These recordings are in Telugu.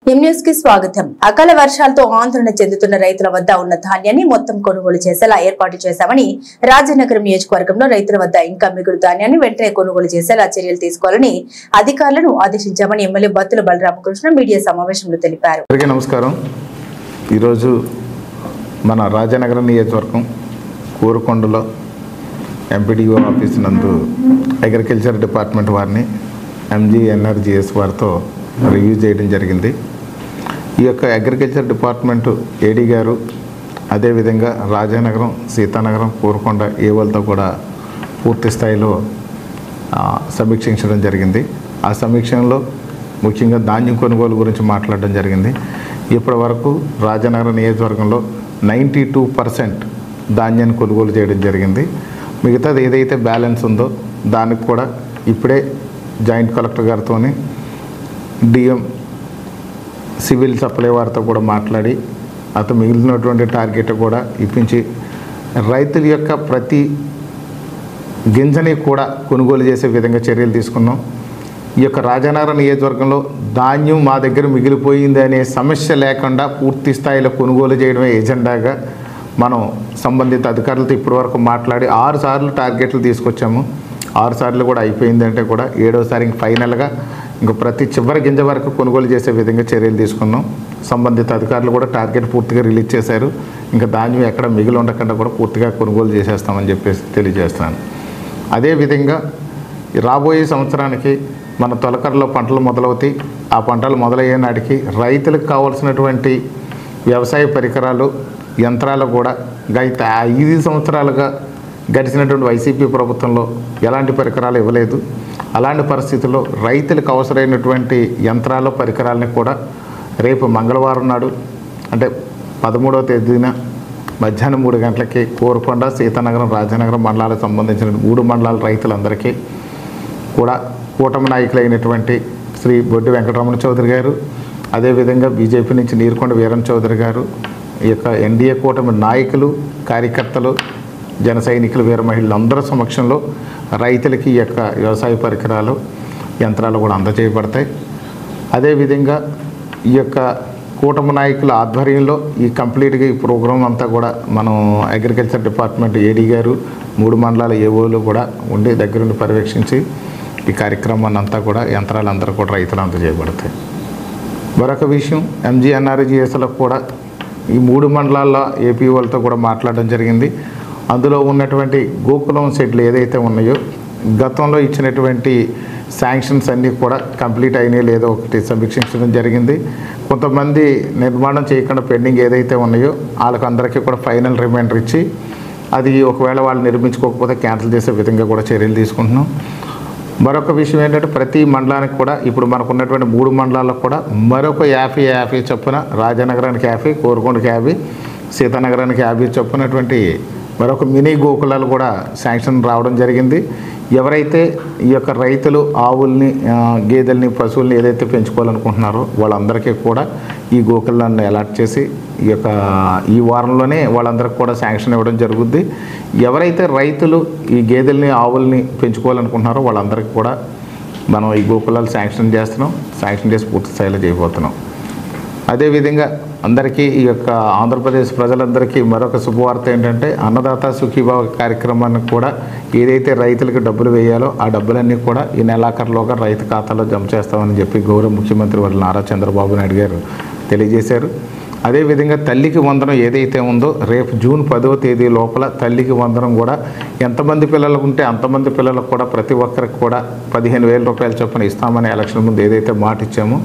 న్యూస్ కి స్వాగతం. అకాల వర్షాలతో ఆందోళన చెందుతున్న రైతుల వద్ద ఉన్న ధాన్యాన్ని మొత్తం కొనుగోలు చేసేలా ఏర్పాటు చేశామని రాజనగరం నియోజకవర్గంలో రైతుల వద్ద ఇంకా మిగులు ధాన్యాన్ని వెంటనే కొనుగోలు చేసేలా చర్యలు తీసుకోవాలని అధికారులను ఆదేశించామని ఎమ్మెల్యే బత్తుల బలరామకృష్ణ మీడియా సమావేశంలో తెలిపారు. నమస్కారం. ఈరోజు మన రాజనగరం నియోజకవర్గం కోరుకొండలో ఎంపీడీఓ ఆఫీస్ నందు అగ్రికల్చర్ డిపార్ట్మెంట్ వారిని MGNRGS వారితో రివ్యూ చేయడం జరిగింది. ఈ యొక్క అగ్రికల్చర్ డిపార్ట్మెంట్ ఏడీ గారు అదేవిధంగా రాజానగరం, సీతానగరం, కోరుకొండ ఏవోలతో కూడా పూర్తి స్థాయిలో సమీక్షించడం జరిగింది. ఆ సమీక్షలో ముఖ్యంగా ధాన్యం కొనుగోలు గురించి మాట్లాడడం జరిగింది. ఇప్పటి వరకు రాజానగరం నియోజకవర్గంలో 92% ధాన్యాన్ని కొనుగోలు చేయడం జరిగింది. మిగతాది ఏదైతే బ్యాలెన్స్ ఉందో దానికి కూడా ఇప్పుడే జాయింట్ కలెక్టర్ గారితో DM సివిల్ సప్లై వారితో కూడా మాట్లాడి అతను మిగిలినటువంటి టార్గెట్ కూడా ఇప్పించి రైతుల యొక్క ప్రతి గింజని కూడా కొనుగోలు చేసే విధంగా చర్యలు తీసుకున్నాం. ఈ యొక్క రాజానగరం నియోజకవర్గంలో ధాన్యం మా దగ్గర మిగిలిపోయింది అనే సమస్య లేకుండా పూర్తి స్థాయిలో కొనుగోలు చేయడమే ఎజెండాగా మనం సంబంధిత అధికారులతో ఇప్పటివరకు మాట్లాడి 6 సార్లు టార్గెట్లు తీసుకొచ్చాము. 6 సార్లు కూడా అయిపోయిందంటే కూడా 7వ సారి ఇంక ఫైనల్గా ఇంక ప్రతి చివరి గింజ వరకు కొనుగోలు చేసే విధంగా చర్యలు తీసుకున్నాం. సంబంధిత అధికారులు కూడా టార్గెట్ పూర్తిగా రిలీజ్ చేశారు. ఇంకా ధాన్యం ఎక్కడ మిగిలి ఉండకుండా కూడా పూర్తిగా కొనుగోలు చేసేస్తామని చెప్పేసి తెలియజేస్తున్నాను. అదేవిధంగా రాబోయే సంవత్సరానికి మన తొలకరలో పంటలు మొదలవుతాయి. ఆ పంటలు మొదలయ్యే నాటికి రైతులకు కావాల్సినటువంటి వ్యవసాయ పరికరాలు, యంత్రాలు కూడా గత 5 సంవత్సరాలుగా గడిచినటువంటి వైసీపీ ప్రభుత్వంలో ఎలాంటి పరికరాలు ఇవ్వలేదు. అలాంటి పరిస్థితుల్లో రైతులకు అవసరమైనటువంటి యంత్రాలు, పరికరాలని కూడా రేపు మంగళవారం నాడు అంటే 13వ తేదీన మధ్యాహ్నం 3 గంటలకి కోరుకొండ, సీతానగరం, రాజానగరం మండలాలకు సంబంధించిన 3 మండలాల రైతులందరికీ కూడా కూటమి నాయకులైనటువంటి శ్రీ బొడ్డి వెంకటరమణ చౌదరి గారు, అదేవిధంగా బీజేపీ నుంచి నీరుకొండ వీరన్ చౌదరి గారు, ఈ యొక్క NDA కూటమి నాయకులు, కార్యకర్తలు, జన సైనికులు, వీర మహిళలు అందరి సమక్షంలో రైతులకి ఈ యొక్క వ్యవసాయ పరికరాలు, యంత్రాలు కూడా అందజేయబడతాయి. అదేవిధంగా ఈ యొక్క కూటమి నాయకుల ఆధ్వర్యంలో ఈ కంప్లీట్గా ఈ ప్రోగ్రాం అంతా కూడా మనం అగ్రికల్చర్ డిపార్ట్మెంట్ ఏడీ గారు 3 మండలాల ఏవోలు కూడా ఉండి దగ్గరుండి పర్యవేక్షించి ఈ కార్యక్రమాన్ని అంతా కూడా యంత్రాలందరూ కూడా రైతులు అందజేయబడతాయి. మరొక విషయం, MGNRGSలో కూడా ఈ 3 మండలాల ఏపీఓలతో కూడా మాట్లాడడం జరిగింది. అందులో ఉన్నటువంటి గోకులం షెడ్లు ఏదైతే ఉన్నాయో గతంలో ఇచ్చినటువంటి శాంక్షన్స్ అన్నీ కూడా కంప్లీట్ అయినాయి లేదో ఒకటి సమీక్షించడం జరిగింది. కొంతమంది నిర్మాణం చేయకుండా పెండింగ్ ఏదైతే ఉన్నాయో వాళ్ళకందరికీ కూడా ఫైనల్ రిమైండర్ ఇచ్చి అది ఒకవేళ వాళ్ళు నిర్మించుకోకపోతే క్యాన్సిల్ చేసే విధంగా కూడా చర్యలు తీసుకుంటున్నాం. మరొక విషయం ఏంటంటే ప్రతి మండలానికి కూడా ఇప్పుడు మనకు ఉన్నటువంటి 3 మండలాలకు కూడా మరొక 50 చొప్పున రాజానగరానికి 50, కోరుకొండకి 50, సీతానగరానికి 50 చొప్పునటువంటి మరొక మినీ గోకులాలు కూడా శాంక్షన్ రావడం జరిగింది. ఎవరైతే ఈ యొక్క రైతులు ఆవుల్ని, గేదెల్ని, పశువుల్ని ఏదైతే పెంచుకోవాలనుకుంటున్నారో వాళ్ళందరికీ కూడా ఈ గోకులాన్ని అలాట్ చేసి ఈ వారంలోనే వాళ్ళందరికీ కూడా శాంక్షన్ ఇవ్వడం జరుగుద్ది. ఎవరైతే రైతులు ఈ గేదెల్ని, ఆవుల్ని పెంచుకోవాలనుకుంటున్నారో వాళ్ళందరికీ కూడా మనం ఈ గోకులాలు శాంక్షన్ చేస్తున్నాం. శాంక్షన్ చేసి పూర్తి స్థాయిలో చేయబోతున్నాం. అదేవిధంగా అందరికీ ఈ యొక్క ఆంధ్రప్రదేశ్ ప్రజలందరికీ మరొక శుభవార్త ఏంటంటే అన్నదాత సుఖీభావ కార్యక్రమానికి కూడా ఏదైతే రైతులకు డబ్బులు వేయాలో ఆ డబ్బులన్నీ కూడా ఈ నెలాఖరులోగా రైతు ఖాతాలో జమ చేస్తామని చెప్పి గౌరవ ముఖ్యమంత్రి వర్యులు నారా చంద్రబాబు నాయుడు గారు తెలియజేశారు. అదేవిధంగా తల్లికి వందనం ఏదైతే ఉందో రేపు జూన్ 10వ తేదీ లోపల తల్లికి వందనం కూడా ఎంతమంది పిల్లలకు ఉంటే అంతమంది పిల్లలకు కూడా ప్రతి ఒక్కరికి కూడా 15,000 రూపాయల చొప్పున ఇస్తామని ఎలక్షన్ ముందు ఏదైతే మాట ఇచ్చామో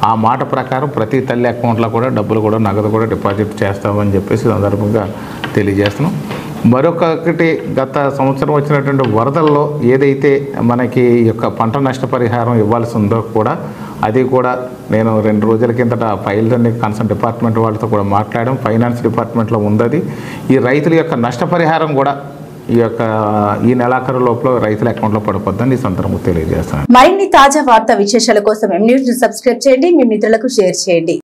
ఆ మాట ప్రకారం ప్రతి తల్లి అకౌంట్లో కూడా డబ్బులు కూడా నగదు కూడా డిపాజిట్ చేస్తామని చెప్పేసి సందర్భంగా తెలియజేస్తున్నాం. మరొకటి, గత సంవత్సరం వచ్చినటువంటి వరదల్లో ఏదైతే మనకి ఈ యొక్క పంట నష్టపరిహారం ఇవ్వాల్సి ఉందో కూడా అది కూడా నేను 2 రోజుల కిందట ఫైల్స్ కన్సర్న్ డిపార్ట్మెంట్ వాళ్ళతో కూడా మాట్లాడాం. ఫైనాన్స్ డిపార్ట్మెంట్లో ఉంది. ఈ రైతుల యొక్క నష్టపరిహారం కూడా ఈ నెలాఖరు లోపల రైతుల అకౌంట్లో పడిపోద్దని ఈ సందర్భంగా తెలియజేస్తాను. మరిన్ని తాజా వార్తా విశేషాల కోసం M News ని సబ్స్క్రైబ్ చేయండి, మీ మిత్రులకు షేర్ చేయండి.